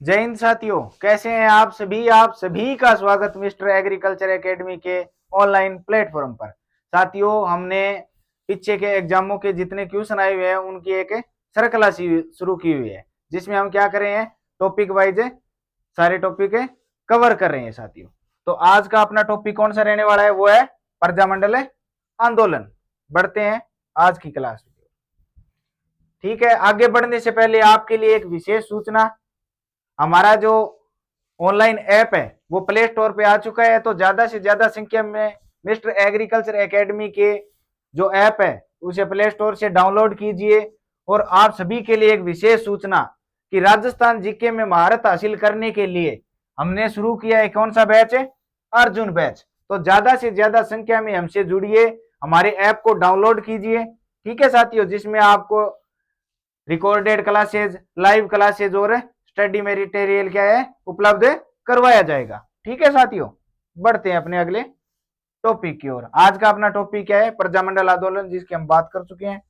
जय हिंद साथियों, कैसे हैं आप सभी का स्वागत मिस्टर एग्रीकल्चर एकेडमी के ऑनलाइन प्लेटफॉर्म पर। साथियों, हमने पीछे के एग्जामों के जितने क्वेश्चन आए हुए हैं उनकी एक श्रृंखला शुरू की हुई है, जिसमें हम क्या कर रहे हैं, टॉपिक वाइज सारे टॉपिक कवर कर रहे हैं साथियों। तो आज का अपना टॉपिक कौन सा रहने वाला है, वो है प्रजामंडल आंदोलन। बढ़ते हैं आज की क्लास में। ठीक है, आगे बढ़ने से पहले आपके लिए एक विशेष सूचना। हमारा जो ऑनलाइन ऐप है वो प्ले स्टोर पे आ चुका है, तो ज्यादा से ज्यादा संख्या में मिस्टर एग्रीकल्चर एकेडमी के जो ऐप है उसे प्ले स्टोर से डाउनलोड कीजिए। और आप सभी के लिए एक विशेष सूचना कि राजस्थान जीके में महारत हासिल करने के लिए हमने शुरू किया है कौन सा बैच है, अर्जुन बैच। तो ज्यादा से ज्यादा संख्या में हमसे जुड़िए, हमारे ऐप को डाउनलोड कीजिए। ठीक है साथियों, जिसमें आपको रिकॉर्डेड क्लासेज, लाइव क्लासेज और स्टडी मटेरियल क्या है उपलब्ध करवाया जाएगा। ठीक है साथियों, बढ़ते हैं अपने अगले टॉपिक की ओर। आज का अपना टॉपिक क्या है, प्रजामंडल आंदोलन, जिसकी हम बात कर चुके हैं।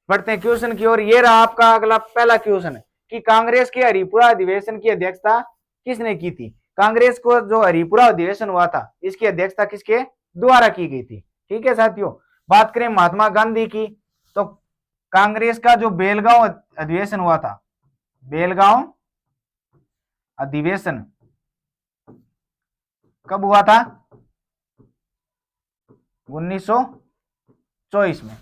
बढ़ते हैं क्वेश्चन की ओर। ये रहा आपका अगला पहला क्वेश्चन है कि कांग्रेस के हरिपुरा अधिवेशन की अध्यक्षता किसने की थी। कांग्रेस को जो हरिपुरा अधिवेशन हुआ था इसकी अध्यक्षता किसके द्वारा की गई थी। ठीक है साथियों, बात करें महात्मा गांधी की, तो कांग्रेस का जो बेलगांव अधिवेशन हुआ था, बेलगांव अधिवेशन कब हुआ था, 1924 में।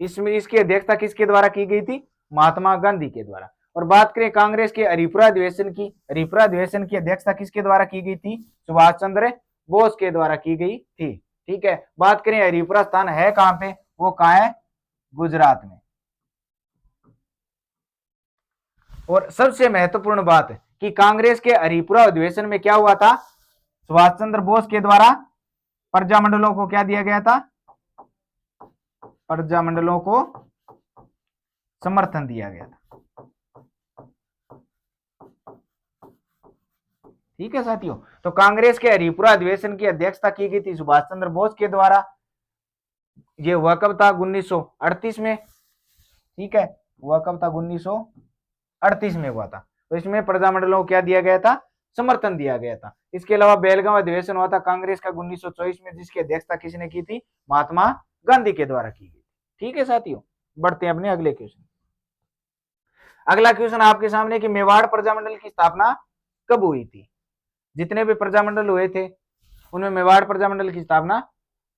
इसमें इसकी अध्यक्षता किसके द्वारा की गई थी, महात्मा गांधी के द्वारा। और बात करें कांग्रेस के हरिपुरा अधिवेशन की, हरिपुरा अधिवेशन की अध्यक्षता किसके द्वारा की गई थी, सुभाष चंद्र बोस के द्वारा की गई थी। ठीक है, बात करें हरिपुरा स्थान है कहां पे, वो कहां है, गुजरात में। और सबसे महत्वपूर्ण बात कि कांग्रेस के हरिपुरा अधिवेशन में क्या हुआ था, सुभाष चंद्र बोस के द्वारा प्रजामंडलों को क्या दिया गया था, प्रजामंडलों को समर्थन दिया गया था। ठीक है साथियों, तो कांग्रेस के हरिपुरा अधिवेशन की अध्यक्षता की गई थी सुभाष चंद्र बोस के द्वारा। ये हुआ कब था, 1938 में। ठीक है, हुआ कब था, 1938 में हुआ था। तो इसमें प्रजामंडलों को क्या दिया गया था, समर्थन दिया गया था। इसके अलावा बेलगांव अधिवेशन हुआ था कांग्रेस का 1924 में, जिसकी अध्यक्षता किसने की थी, महात्मा गांधी के द्वारा की गई। ठीक है साथियों, बढ़ते हैं अपने अगले क्वेश्चन। अगला क्वेश्चन आपके सामने कि मेवाड़ प्रजामंडल की स्थापना कब हुई थी। जितने भी प्रजामंडल हुए थे उनमें मेवाड़ प्रजामंडल की स्थापना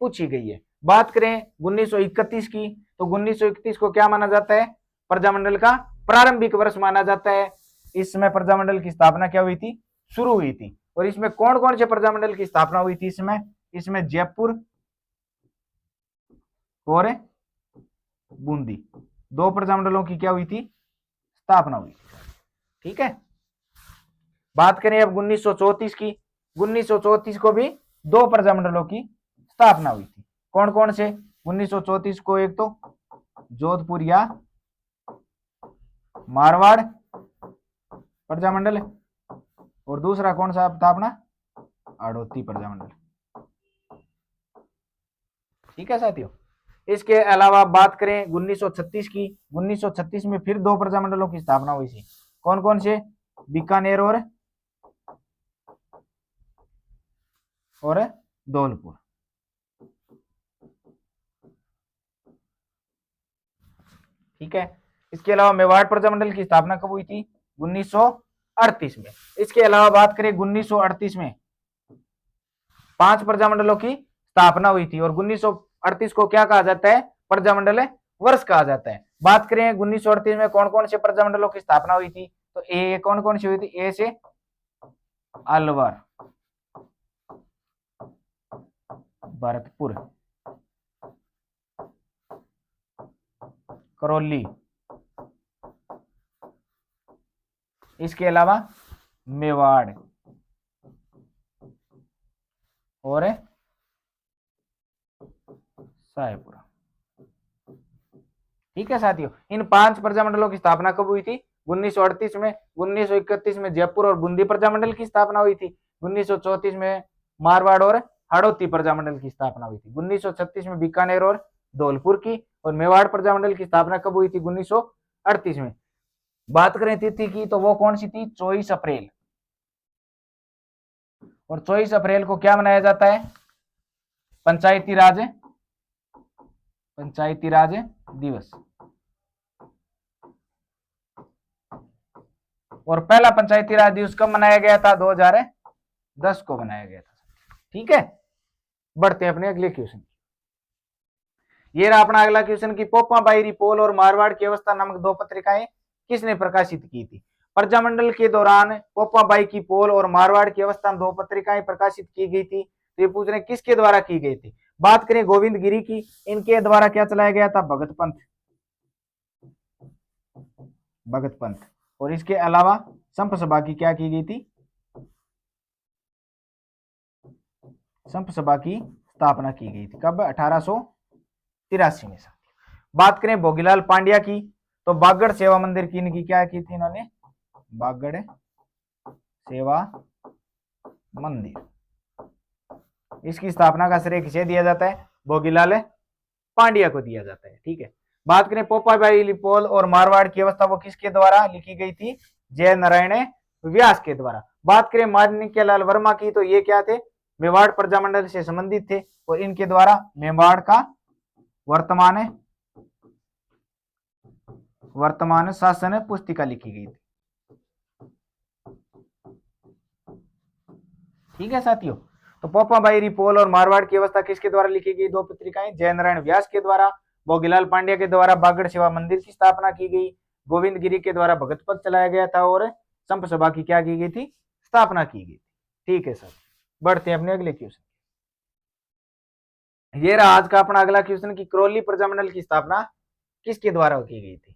पूछी गई है। बात करें 1931 की, तो 1931 को क्या माना जाता है, प्रजामंडल का प्रारंभिक वर्ष माना जाता है। इसमें प्रजामंडल की स्थापना क्या हुई थी, शुरू हुई थी। और इसमें कौन कौन से प्रजामंडल की स्थापना हुई थी, इसमें जयपुर और बूंदी, दो प्रजामंडलों की क्या हुई थी, स्थापना हुई थी। ठीक है, बात करें अब 1934 की, 1934 को भी दो प्रजामंडलों की स्थापना हुई थी। कौन कौन से, 1934 को एक तो जोधपुर या मारवाड़ प्रजामंडल, और दूसरा कौन सा था अपना, अड़ोती प्रजामंडल। ठीक है साथियों, इसके अलावा बात करें 1936 की, 1936 में फिर दो प्रजामंडलों की स्थापना हुई थी। कौन कौन से, बीकानेर और धौलपुर। ठीक है, इसके अलावा मेवाड़ प्रजामंडल की स्थापना कब हुई थी, 1938 में। इसके अलावा बात करें 1938 में 5 प्रजामंडलों की स्थापना हुई थी। और 1938 को क्या कहा जाता है, प्रजामंडल वर्ष कहा जाता है। बात करें 1938 में कौन कौन से प्रजामंडलों की स्थापना हुई थी, तो ए कौन कौन सी हुई थी, ए से अलवर, भरतपुर, करौली, इसके अलावा मेवाड़ और साहेबपुरा। ठीक है साथियों, इन 5 प्रजामंडलों की स्थापना कब हुई थी, 1938 में। 1931 में जयपुर और बूंदी प्रजामंडल की स्थापना हुई थी। 1934 में मारवाड़ और हाड़ौती प्रजामंडल की स्थापना हुई थी। 1936 में बीकानेर और धौलपुर की। और मेवाड़ प्रजामंडल की स्थापना कब हुई थी, 1938 में। बात करें तिथि की तो वो कौन सी थी, 24 अप्रैल। और 24 अप्रैल को क्या मनाया जाता है, पंचायती राज दिवस। और पहला पंचायती राज दिवस कब मनाया गया था, 2010 को मनाया गया था। ठीक है, बढ़ते हैं अपने अगले क्वेश्चन। ये रहा अपना अगला क्वेश्चन की पोप्पाबाई रिपोल और मारवाड़ की अवस्था नामक दो पत्रिकाएं किसने प्रकाशित की थी। प्रजामंडल के दौरान पोप्पाबाई की पोल और मारवाड़ की अवस्था दो पत्रिकाएं प्रकाशित की गई थी। तो ये पूछ रहे हैं किसके द्वारा की गई थी। बात करें गोविंद गिरी की, इनके द्वारा क्या चलाया गया था, भगत पंथ। और इसके अलावा संप सभा की क्या की गई थी, संप सभा की स्थापना की गई थी। कब, 1883 में। बात करें भोगीलाल पांड्या की, तो बागड़ सेवा मंदिर की इनकी क्या की थी, इन्होंने बागड़ सेवा मंदिर, इसकी स्थापना का श्रेय किसे दिया जाता है, भोगीलाल पांड्या को दिया जाता है। ठीक है, बात करें पोप्पाबाई लिपोल और मारवाड़ की अवस्था वो किसके द्वारा लिखी गई थी, जय नारायण व्यास के द्वारा। बात करें माणिक्यलाल वर्मा की, तो ये क्या थे, मेवाड़ प्रजामंडल से संबंधित थे और इनके द्वारा मेवाड़ का वर्तमान शासन पुस्तिका लिखी गई थी। ठीक है साथियों, तो पोप्पाबाई रिपोल और मारवाड़ की अवस्था किसके द्वारा लिखी गई, दो पत्रिकाएं, जय नारायण व्यास के द्वारा, भोगीलाल पांड्या के द्वारा बागड़ सेवा मंदिर की स्थापना की गई, गोविंद गिरी के द्वारा भगत पथ चलाया गया था और संप सभा की क्या की गई थी, स्थापना की गई। ठीक है सर, बढ़ते हैं अपने अगले क्वेश्चन। ये रहा आज का अपना अगला क्वेश्चन की क्रोली प्रजामंडल की स्थापना किसके द्वारा की गई थी।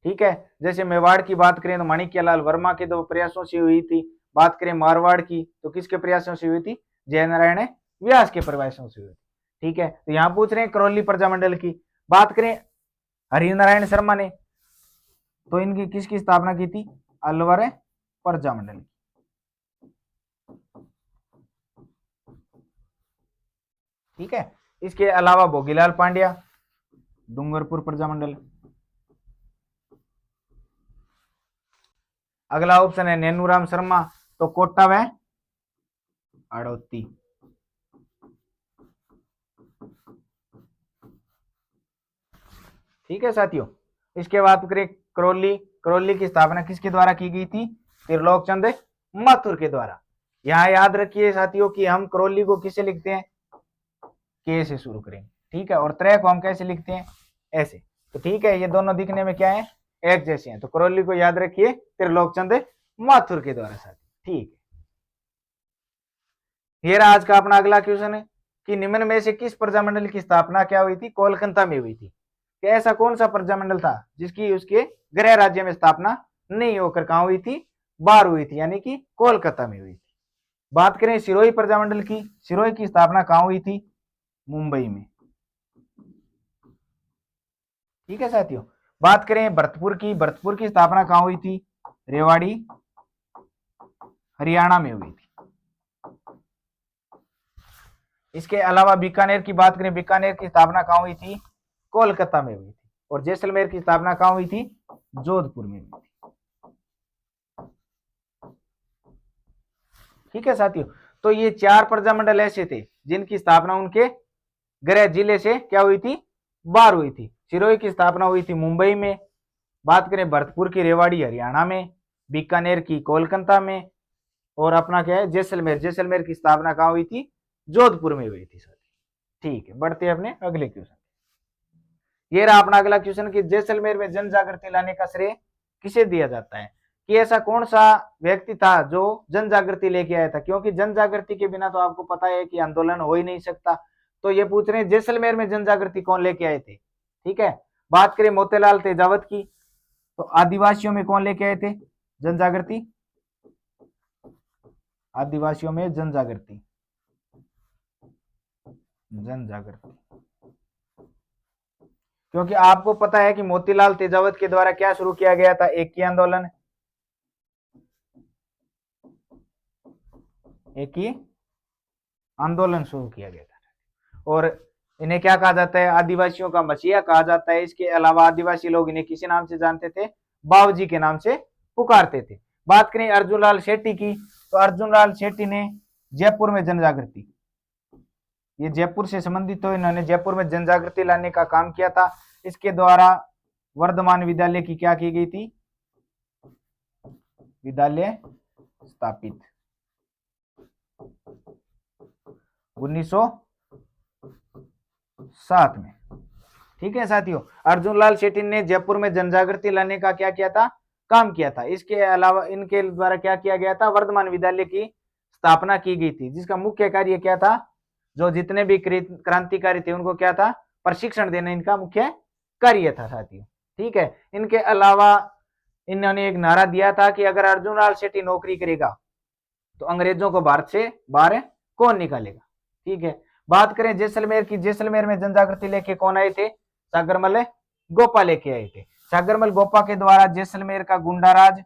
ठीक है, जैसे मेवाड़ की बात करें तो माणिक्यलाल वर्मा के दो प्रयासों से हुई थी। बात करें मारवाड़ की तो किसके प्रयासों से हुई थी, जय नारायण व्यास के प्रयासों से हुई थी। ठीक है, तो यहां पूछ रहे हैं करौली प्रजामंडल की। बात करें हरिनारायण शर्मा ने, तो इनकी किसकी स्थापना की थी, अलवर प्रजामंडल। ठीक है, इसके अलावा भोगीलाल पांड्या, डूंगरपुर प्रजामंडल। अगला ऑप्शन है नैनूराम शर्मा, तो कोटा व अड़ोती। ठीक है साथियों, इसके बाद करें करौली की स्थापना किसके द्वारा की गई थी, त्रिलोक चंद माथुर के द्वारा। यहां याद रखिए साथियों कि हम करौली को किसे लिखते हैं, के से शुरू करेंगे। ठीक है, और त्रय को हम कैसे लिखते हैं, ऐसे। तो ठीक है, ये दोनों दिखने में क्या है, एक जैसे हैं। तो करौली को याद रखिए त्रिलोक चंद माथुर के द्वारा साथी। ठीक है, ये रहा आज का अपना अगला क्वेश्चन है कि निम्न में से किस प्रजामंडल की स्थापना क्या हुई थी, कोलकाता में हुई थी। कि ऐसा कौन सा प्रजामंडल था जिसकी उसके गृह राज्य में स्थापना नहीं होकर कहां हुई थी, बाहर हुई थी, यानी कि कोलकाता में हुई थी। बात करें सिरोही प्रजामंडल की, सिरोही की स्थापना कहां हुई थी, मुंबई में। ठीक है साथियों, बात करें भरतपुर की स्थापना कहां हुई थी, रेवाड़ी हरियाणा में हुई थी। इसके अलावा बीकानेर की बात करें, बीकानेर की स्थापना कहां हुई थी, कोलकाता में हुई थी। और जैसलमेर की स्थापना कहां हुई थी, जोधपुर में हुई थी। ठीक है साथियों, तो ये चार प्रजामंडल ऐसे थे जिनकी स्थापना उनके गृह जिले से क्या हुई थी, बाहर हुई थी। सिरोही की स्थापना हुई थी मुंबई में। बात करें भरतपुर की, रेवाड़ी हरियाणा में, बीकानेर की कोलकाता में, और अपना क्या है जैसलमेर की स्थापना कहां हुई थी, जोधपुर में हुई थी सर। ठीक है, बढ़ते हैं अपने अगले क्वेश्चन। ये रहा अपना अगला क्वेश्चन कि जैसलमेर में जन जागृति लाने का श्रेय किसे दिया जाता है। कि ऐसा कौन सा व्यक्ति था जो जन जागृति लेके आया था, क्योंकि जन जागृति के बिना तो आपको पता है कि आंदोलन हो ही नहीं सकता। तो ये पूछ रहे हैं जैसलमेर में जन जागृति कौन लेके आए थे। ठीक है, बात करें मोतीलाल तेजावत की, तो आदिवासियों में कौन लेके आए थे जन जागृति, आदिवासियों में जन जागृति क्योंकि आपको पता है कि मोतीलाल तेजावत के द्वारा क्या शुरू किया गया था, एक ही आंदोलन, एक ही आंदोलन शुरू किया गया था। और इन्हें क्या कहा जाता है, आदिवासियों का मसीहा कहा जाता है। इसके अलावा आदिवासी लोग इन्हें किसी नाम से जानते थे, बाबूजी के नाम से पुकारते थे। बात करें अर्जुन लाल शेट्टी की, तो अर्जुन लाल शेट्टी ने जयपुर में जन जागृति, ये जयपुर से संबंधित तो इन्होंने जयपुर में जन जागृति लाने का काम किया था। इसके द्वारा वर्धमान विद्यालय की क्या की गई थी, विद्यालय स्थापित 1907 में। ठीक है साथियों, अर्जुन लाल शेट्टी ने जयपुर में जन जागृति लाने का क्या किया था, काम किया था। इसके अलावा इनके द्वारा क्या किया गया था, वर्धमान विद्यालय की स्थापना की गई थी, जिसका मुख्य कार्य क्या था, जो जितने भी क्रांतिकारी थे उनको क्या था, प्रशिक्षण देना इनका मुख्य कार्य था साथियों। ठीक है, इनके अलावा इन्होंने एक नारा दिया था कि अगर अर्जुन लाल शेट्टी नौकरी करेगा तो अंग्रेजों को भारत से बाहर कौन निकालेगा। ठीक है, बात करें जैसलमेर की, जैसलमेर में जन जागृति लेके कौन आए थे, सागरमल गोपा लेके आए थे। सागरमल गोपा के द्वारा जैसलमेर का गुंडाराज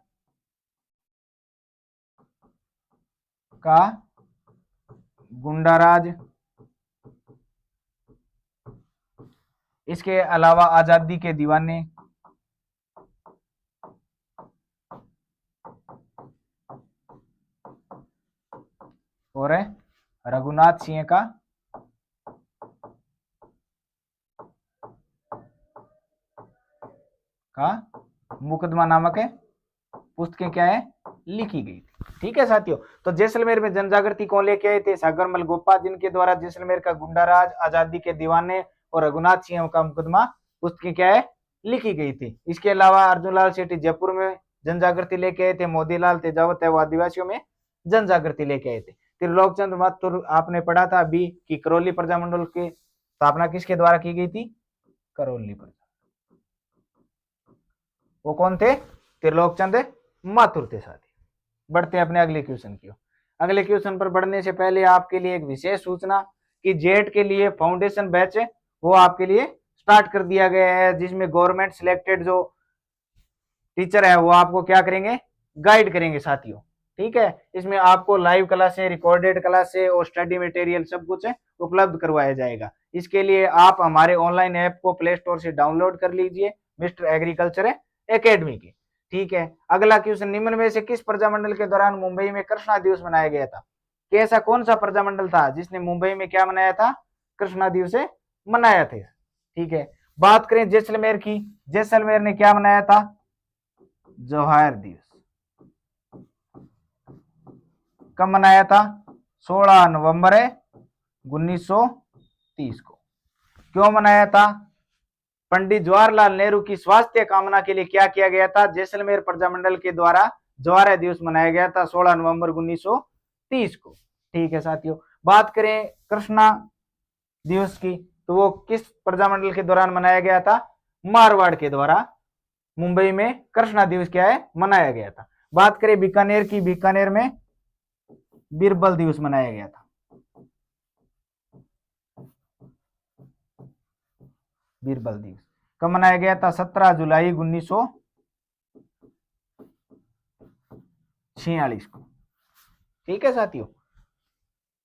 इसके अलावा आजादी के दीवाने और रघुनाथ सिंह का मुकदमा नामक पुस्तकें क्या है, लिखी गई थी। ठीक है साथियों, तो जैसलमेर में जनजागृति कौन लेके आए थे, सागरमल गोपा, जिनके द्वारा जैसलमेर का गुंडाराज, आजादी के दीवाने और रघुनाथ सिंह का मुकदमा पुस्तकें क्या है, लिखी गई थी। इसके अलावा अर्जुन लाल शेट्टी जयपुर में जनजागृति लेके आए थे, मोतीलाल तेजावत है वो आदिवासियों में जनजागृति लेके आए थे। त्रिलोक चंद्र माथुर आपने पढ़ा था अभी कि करौली प्रजामंडल की स्थापना किसके द्वारा की गई थी, करौली प्रजा, वो कौन थे, त्रिलोक चंद्र माथुर थे। साथी बढ़ते हैं अपने अगले क्वेश्चन की। अगले क्वेश्चन पर बढ़ने से पहले आपके लिए एक विशेष सूचना कि जेट के लिए फाउंडेशन बैच वो आपके लिए स्टार्ट कर दिया गया है, जिसमें गवर्नमेंट सिलेक्टेड जो टीचर है वो आपको क्या करेंगे, गाइड करेंगे साथियों। ठीक है, इसमें आपको लाइव क्लासें, रिकॉर्डेड क्लासें और स्टडी मटेरियल सब कुछ उपलब्ध करवाया जाएगा। इसके लिए आप हमारे ऑनलाइन ऐप को प्ले स्टोर से डाउनलोड कर लीजिए, मिस्टर एग्रीकल्चर एकेडमी के। ठीक है, अगला क्वेश्चन, निम्न में से किस प्रजामंडल के दौरान मुंबई में कृष्णा दिवस मनाया गया था। कि ऐसा कौन सा प्रजामंडल था जिसने मुंबई में क्या मनाया था, कृष्णा दिवस मनाया थे। ठीक है, बात करें जैसलमेर की, जैसलमेर ने क्या मनाया था, जवाहर दिवस। कब मनाया था, 16 नवंबर 1930 को। क्यों मनाया था, पंडित जवाहरलाल नेहरू की स्वास्थ्य कामना के लिए क्या किया गया था, जैसलमेर प्रजामंडल के द्वारा जवाहर दिवस मनाया गया था 16 नवंबर 1930 को। ठीक है साथियों, बात करें कृष्णा दिवस की, तो वो किस प्रजामंडल के दौरान मनाया गया था, मारवाड़ के द्वारा मुंबई में कृष्णा दिवस क्या है, मनाया गया था। बात करें बीकानेर की, बीकानेर में बीरबल दिवस मनाया गया था। बीरबल दिवस कब मनाया गया था, 17 जुलाई 1946 को। ठीक है साथियों,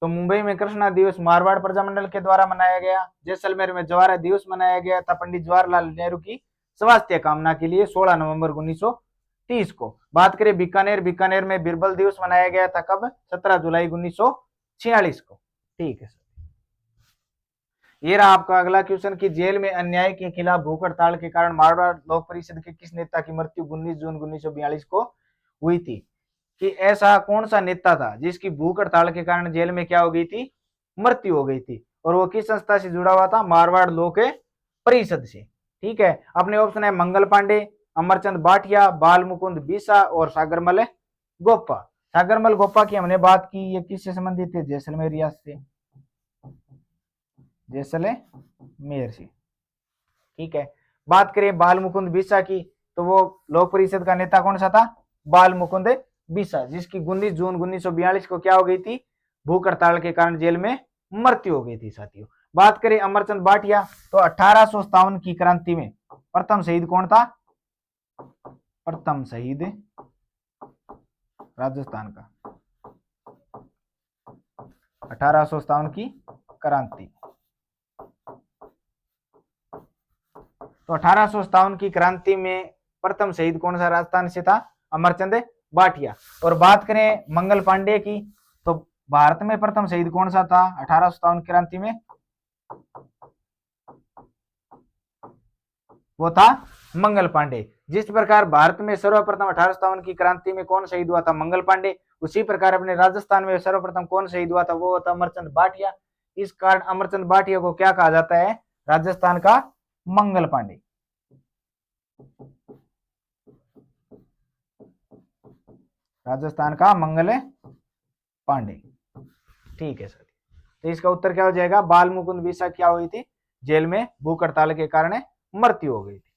तो मुंबई में कृष्णा दिवस मारवाड़ प्रजामंडल के द्वारा मनाया गया। जैसलमेर में जवाहर दिवस मनाया गया था पंडित जवाहरलाल नेहरू की स्वास्थ्य कामना के लिए 16 नवंबर 1930 को। बात करें बीकानेर, बीकानेर में बीरबल दिवस मनाया गया था कब, 17 जुलाई 1946 को। ठीक है सर, ये रहा आपका अगला क्वेश्चन कि जेल में अन्याय के खिलाफ भूख हड़ताल के कारण मारवाड़ लोक परिषद के किस नेता की मृत्यु 19 जून 1942 को हुई थी। कि ऐसा कौन सा नेता था जिसकी भूख हड़ताल के कारण जेल में क्या हो गई थी, मृत्यु हो गई थी, और वो किस संस्था से जुड़ा हुआ था, मारवाड़ लोक परिषद से। ठीक है, अपने ऑप्शन है मंगल पांडे, अमरचंद भाटिया, बाल मुकुंद बिसा और सागरमल गोपा। सागरमल गोपा की हमने बात की, ये किससे संबंधित है, जैसलमेर रियासत से, जैसलमेर से। ठीक है, बात करें बाल मुकुंद बिसा की, तो वो लोक परिषद का नेता कौन सा था, बाल मुकुंद बिसा, जिसकी 19 जून 1942 को क्या हो गई थी, भूख हड़ताल के कारण जेल में मृत्यु हो गई थी साथियों। बात करें अमरचंद भाटिया, तो 1857 की क्रांति में प्रथम शहीद कौन था, प्रथम शहीद राजस्थान का, 1857 की क्रांति। तो 1857 की क्रांति में प्रथम शहीद कौन सा राजस्थान से था? अमरचंद भाटिया। और बात करें मंगल पांडे की, तो भारत में प्रथम शहीद कौन सा था 1857 क्रांति में? वो था मंगल पांडे। जिस प्रकार भारत में सर्वप्रथम 1857 की क्रांति में कौन शहीद हुआ था? मंगल पांडे। उसी प्रकार अपने राजस्थान में सर्वप्रथम कौन शहीद हुआ था? वो था अमरचंद भाटिया। इस कारण अमरचंद भाटिया को क्या कहा जाता है? राजस्थान का मंगल पांडे। राजस्थान का मंगल पांडे। ठीक है सर। तो इसका उत्तर क्या हो जाएगा? बाल मुकुंद बिसा क्या हुई थी? जेल में भूख हड़ताल के कारण मृत्यु हो गई थी।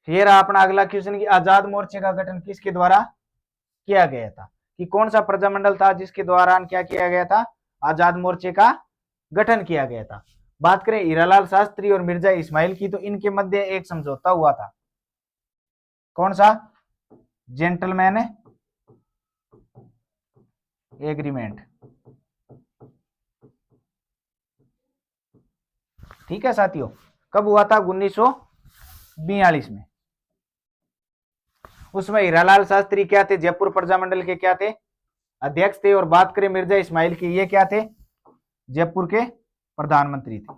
ये रहा अपना अगला क्वेश्चन की आजाद मोर्चे का गठन किसके द्वारा किया गया था? कि कौन सा प्रजामंडल था जिसके दौरान क्या किया गया था? आजाद मोर्चे का गठन किया गया था। बात करें हीरालाल शास्त्री और मिर्जा इस्माइल की, तो इनके मध्य एक समझौता हुआ था। कौन सा? Gentleman agreement. ठीक है साथियों। कब हुआ था? 1942 में। उसमें हीरालाल शास्त्री क्या थे? जयपुर प्रजामंडल के क्या थे? अध्यक्ष थे। और बात करें मिर्जा इस्माइल की, ये क्या थे? जयपुर के प्रधानमंत्री थे।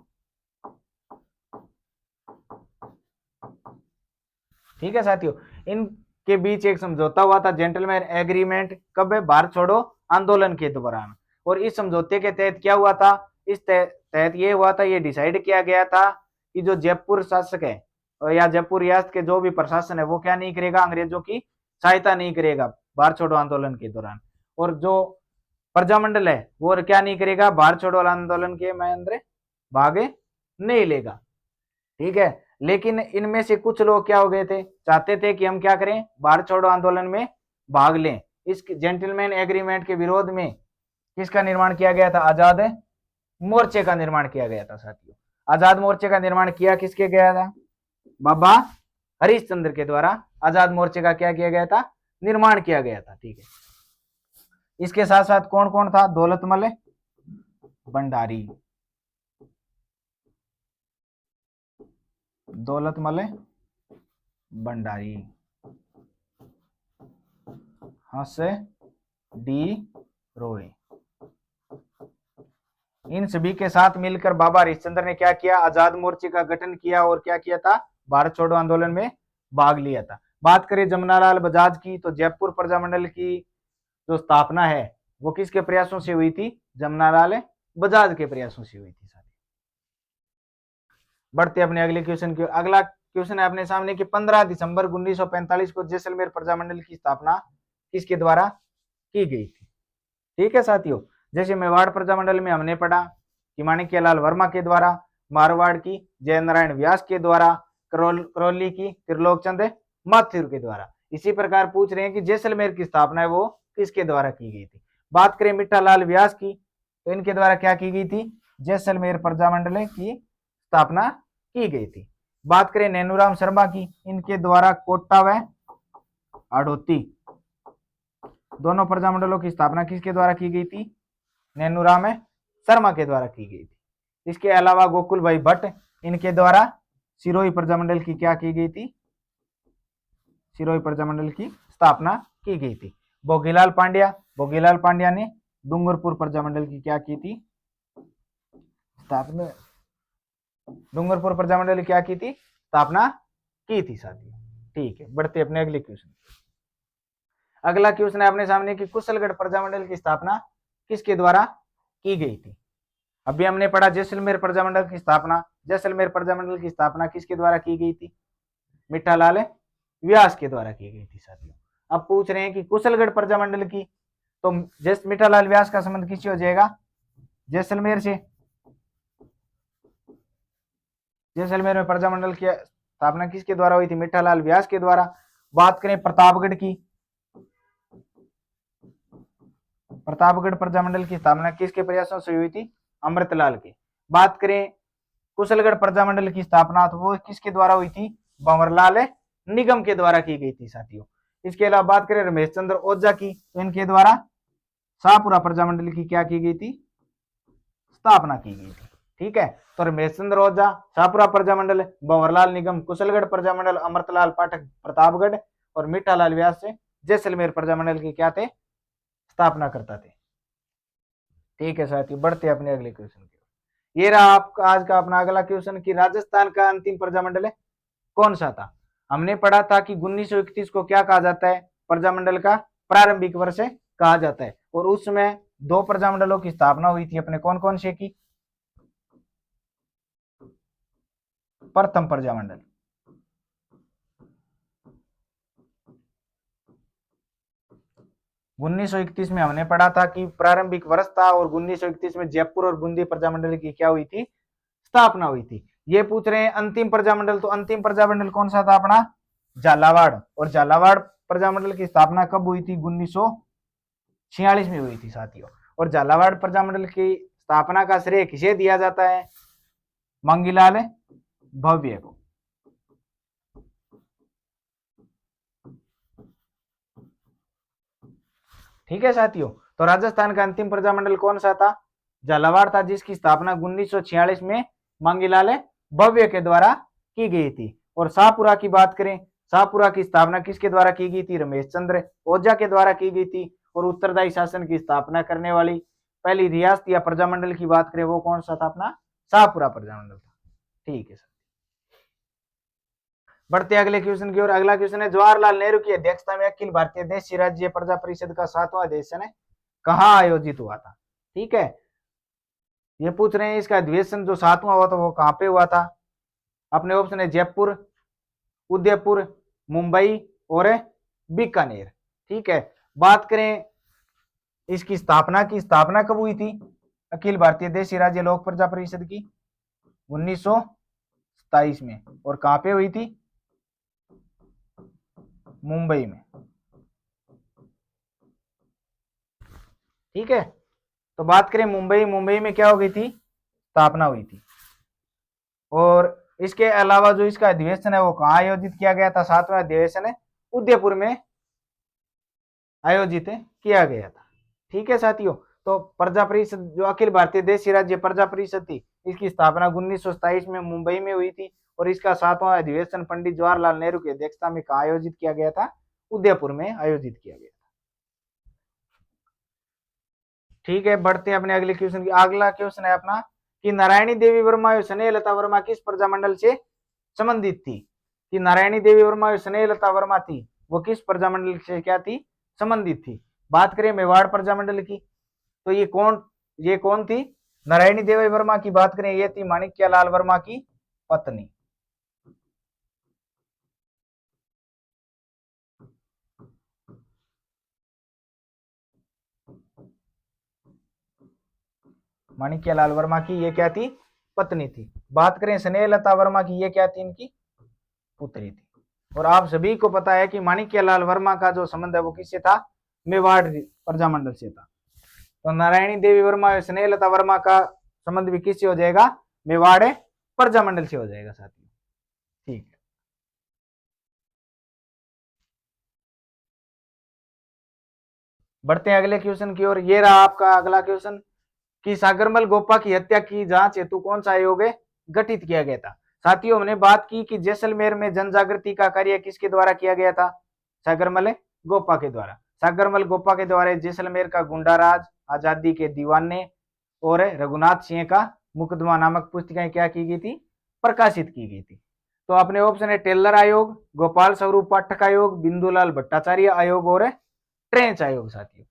ठीक है साथियों। इनके बीच एक समझौता हुआ था, जेंटलमैन एग्रीमेंट। कब है? भारत छोड़ो आंदोलन के दौरान। और इस समझौते के तहत क्या हुआ था? इस तहत ये हुआ था, ये डिसाइड किया गया था कि जो जयपुर शासक है या जयपुर रियासत के जो भी प्रशासन है, वो क्या नहीं करेगा? अंग्रेजों की सहायता नहीं करेगा भारत छोड़ो आंदोलन के दौरान। और जो प्रजामंडल है वो क्या नहीं करेगा? भारत छोड़ो आंदोलन के में अंदर भाग नहीं लेगा। ठीक है। लेकिन इनमें से कुछ लोग क्या हो गए थे? चाहते थे कि हम क्या करें? भारत छोड़ो आंदोलन में भाग लें। इस जेंटलमैन एग्रीमेंट के विरोध में किसका निर्माण किया गया था? आजाद मोर्चे का निर्माण किया गया था साथियों। आजाद मोर्चे का निर्माण किया किसके गया था? बाबा हरिश्चंद्र के द्वारा आजाद मोर्चे का क्या किया गया था? निर्माण किया गया था। ठीक है। इसके साथ साथ कौन कौन था? दौलतमल भंडारी। दौलतमल भंडारी, हंस डी रोय। इन सभी के साथ मिलकर बाबा हरिश्चंद्र ने क्या किया? आजाद मोर्चे का गठन किया और क्या किया था? भारत छोड़ो आंदोलन में भाग लिया था। बात करें जमुनालाल बजाज की, तो जयपुर प्रजामंडल की जो स्थापना है वो किसके प्रयासों से हुई थी? जमुनालाल बजाज के प्रयासों से हुई थी। बढ़ते अपने अगले क्वेश्चन की। अगला क्वेश्चन है अपने सामने कि 15 दिसंबर 1945 को जैसलमेर प्रजामंडल की स्थापना किसके द्वारा की गई थी? ठीक है साथियों। जैसे मेवाड़ प्रजामंडल में हमने पढ़ा कि माणिक्यलाल वर्मा के द्वारा, मारवाड़ की जय नारायण व्यास के द्वारा, करौली की त्रिलोक चंद माथुर के द्वारा। इसी प्रकार पूछ रहे हैं कि जैसलमेर की स्थापना है वो किसके द्वारा की गई थी? बात करें मिठालाल व्यास की, तो इनके द्वारा क्या की गई थी? जैसलमेर प्रजामंडल की स्थापना की गई थी। बात करें नैनूराम शर्मा की, इनके द्वारा कोटा व हाड़ौती दोनों प्रजामंडलों की स्थापना किसके द्वारा की गई थी? नैनूराम शर्मा के द्वारा की गई थी। इसके अलावा गोकुल भाई भट्ट, इनके द्वारा सिरोही प्रजामंडल की क्या की गई थी? सिरोही प्रजामंडल की स्थापना की गई थी। भोगीलाल पांड्या ने डूंगरपुर प्रजामंडल की क्या की थी? स्थापना। डूंगरपुर प्रजामंडल क्या की थी? स्थापना की थी साथियों। ठीक है। बढ़ते अपने अगले क्वेश्चन। अगला क्वेश्चन है अपने सामने कि कुशलगढ़ प्रजामंडल की स्थापना किसके द्वारा की गई थी? अभी हमने पढ़ा जैसलमेर प्रजामंडल की स्थापना। जैसलमेर प्रजामंडल की स्थापना किसके द्वारा की गई थी? मिठालाल व्यास के द्वारा की गई थी साथियों। अब पूछ रहे हैं कि कुशलगढ़ प्रजामंडल की, तो मिठालाल व्यास का संबंध किससे हो जाएगा? जैसलमेर से। जैसलमेर में प्रजामंडल की स्थापना किसके द्वारा हुई थी? मिठालाल व्यास के द्वारा। बात करें प्रतापगढ़ की, प्रतापगढ़ प्रजामंडल की स्थापना किसके प्रयासों से हुई थी? अमृतलाल के। बात करें कुशलगढ़ प्रजामंडल की स्थापना, तो वो किसके द्वारा हुई थी? भंवरलाल निगम के द्वारा की गई थी साथियों। इसके अलावा बात करें रमेश चंद्र ओझा की, तो इनके द्वारा शाहपुरा प्रजामंडल की क्या की गई थी? स्थापना की गई थी। ठीक है। तो रमेश चंद्र ओझा शाहपुरा प्रजामंडल, भंवरलाल निगम कुशलगढ़ प्रजामंडल, अमृतलाल पाठक प्रतापगढ़ और मीठालाल व्यास से जैसलमेर प्रजामंडल की क्या थे, स्थापना करता थे। ठीक है साथियों, बढ़ते अपने अगले क्वेश्चन की। ये रहा आपका आज का अपना अगला क्वेश्चन कि राजस्थान का अंतिम प्रजामंडल कौन सा था। हमने पढ़ा था कि 1931 को क्या कहा जाता है, प्रजामंडल का प्रारंभिक वर्ष कहा जाता है, और उस समय दो प्रजामंडलों की स्थापना हुई थी अपने, कौन कौन से की। प्रथम प्रजामंडल 1931 में हमने पढ़ा था कि प्रारंभिक वर्ष था, और 1931 में जयपुर और बूंदी प्रजामंडल की क्या हुई थी, स्थापना हुई थी। ये पूछ रहे हैं अंतिम प्रजामंडल, तो अंतिम प्रजामंडल कौन सा था अपना, झालावाड़। और झालावाड़ प्रजामंडल की स्थापना कब हुई थी, 1946 में हुई थी साथियों। और झालावाड़ प्रजामंडल की स्थापना का श्रेय किसे दिया जाता है, मंगीलाल भव्य को। ठीक है साथियों, तो राजस्थान का अंतिम प्रजामंडल कौन सा था, झालावाड़ था, जिसकी स्थापना 1946 में मंगीलाल भव्य के द्वारा की गई थी। और शाहपुरा की बात करें, शाहपुरा की स्थापना किसके द्वारा की गई थी, रमेश चंद्र ओझा के द्वारा की गई थी। और उत्तरदायी शासन की स्थापना करने वाली पहली रियासत या प्रजामंडल की बात करें, वो कौन सा था अपना, शाहपुरा प्रजामंडल था। ठीक है सर, बढ़ते अगले क्वेश्चन की ओर। अगला क्वेश्चन है, जवाहरलाल नेहरू की अध्यक्षता में अखिल भारतीय देशी राज्य प्रजा परिषद का 7वां अधिवेशन कहाँ आयोजित हुआ था। ठीक है, ये पूछ रहे हैं इसका अधिवेशन जो 7वां हुआ था वो कहाँ पे हुआ था। अपने ऑप्शन है जयपुर, उदयपुर, मुंबई और बीकानेर। ठीक है, बात करें इसकी स्थापना की, स्थापना कब हुई थी अखिल भारतीय देशी राज्य लोक प्रजा परिषद की, 1927 में। और कहां पे हुई थी, मुंबई में। ठीक है, तो बात करें मुंबई, मुंबई में क्या हो गई थी, स्थापना हुई थी। और इसके अलावा जो इसका अधिवेशन है वो कहाँ आयोजित किया गया था, 7वां अधिवेशन है उदयपुर में आयोजित किया गया था। ठीक है साथियों, तो प्रजा परिषद जो अखिल भारतीय देशी राज्य प्रजा परिषद थी, इसकी स्थापना 1927 में मुंबई में हुई थी। और इसका 7वां अधिवेशन पंडित जवाहरलाल नेहरू की अध्यक्षता में कहा आयोजित किया गया था, उदयपुर में आयोजित किया गया था। ठीक है, बढ़ते हैं अपने अगले क्वेश्चन की। अगला क्वेश्चन है अपना कि नारायणी देवी वर्मा और स्नेहलता वर्मा किस प्रजामंडल से संबंधित थी। कि नारायणी देवी वर्मा और स्नेहलता वर्मा थी, वो किस प्रजामंडल से क्या थी, संबंधित थी। बात करें मेवाड़ प्रजामंडल की, तो ये कौन थी, नारायणी देवी वर्मा की बात करें, ये थी माणिक्यलाल वर्मा की पत्नी। माणिक्यलाल वर्मा की ये क्या थी, पत्नी थी। बात करें स्नेहलता वर्मा की, ये क्या थी, इनकी पुत्री थी। और आप सभी को पता है कि माणिक्यलाल वर्मा का जो संबंध है वो किससे था, मेवाड़ प्रजामंडल से था। तो नारायणी देवी वर्मा और स्नेहलता वर्मा का संबंध भी किससे हो जाएगा, मेवाड़ प्रजामंडल से हो जाएगा साथियों। ठीक है, बढ़ते हैं अगले क्वेश्चन की ओर। ये रहा आपका अगला क्वेश्चन कि सागरमल गोपा की हत्या की जांच हेतु कौन सा आयोग गठित किया गया था। साथियों, हमने बात की कि जैसलमेर में जन जागृति का कार्य किसके द्वारा किया गया था, सागरमल गोपा के द्वारा। सागरमल गोपा के द्वारा जैसलमेर का गुंडाराज, आजादी के दीवाने और रघुनाथ सिंह का मुकदमा नामक पुस्तिकाएं क्या की गई थी, प्रकाशित की गई थी। तो अपने ऑप्शन है टेलर आयोग, गोपाल स्वरूप पाठक आयोग, बिंदुलाल भट्टाचार्य आयोग और ट्रेंच आयोग। साथियों,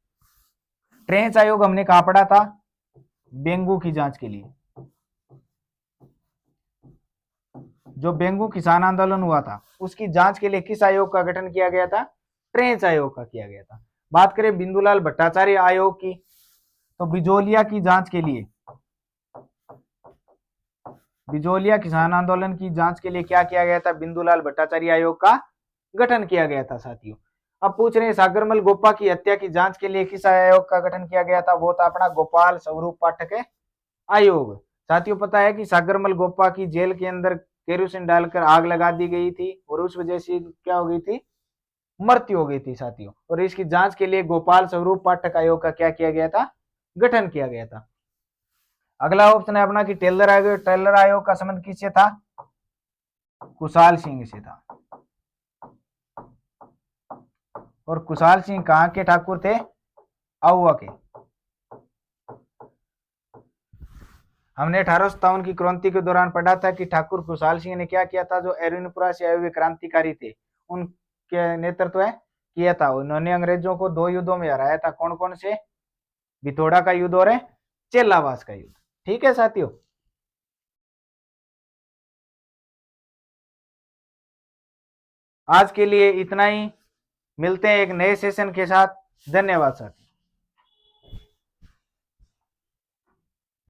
ट्रेंच आयोग हमने कहा पढ़ा था, डेंगू की जांच के लिए, जो डेंगू किसान आंदोलन हुआ था उसकी जांच के लिए किस आयोग का गठन किया गया था, ट्रेंच आयोग का किया गया था। बात करें बिंदुलाल भट्टाचार्य आयोग की, तो बिजोलिया की जांच के लिए, बिजोलिया किसान आंदोलन की जांच के लिए क्या किया गया था, बिंदुलाल भट्टाचार्य आयोग का गठन किया गया था साथियों। अब पूछ रहे हैं सागरमल गोपा की हत्या की जांच के लिए किस आयोग का गठन किया गया था, वो था अपना गोपाल स्वरूप पाठक आयोग। साथियों, पता है कि सागरमल गोपा की जेल के अंदर केरोसिन डालकर आग लगा दी गई थी और उस वजह से क्या हो गई थी, मृत्यु हो गई थी साथियों। और इसकी जांच के लिए गोपाल स्वरूप पाठक आयोग का क्या किया गया था, गठन किया गया था। अगला ऑप्शन है अपना कि टेलर आयोग का संबंध किससे था? कुशाल सिंह से था। और कुशाल सिंह कहाँ के ठाकुर थे? आउवा के। हमने 1857 की क्रांति के दौरान पढ़ा था कि ठाकुर कुशाल सिंह ने क्या किया था? जो एर्विनपुरा से आए हुए क्रांतिकारी थे उनके नेतृत्व किया था। उन्होंने अंग्रेजों को 2 युद्धों में हराया था। कौन कौन से? भितोड़ा का युद्ध और चेलावास का युद्ध। ठीक है साथियों, आज के लिए इतना ही। मिलते हैं एक नए सेशन के साथ। धन्यवाद साथियों।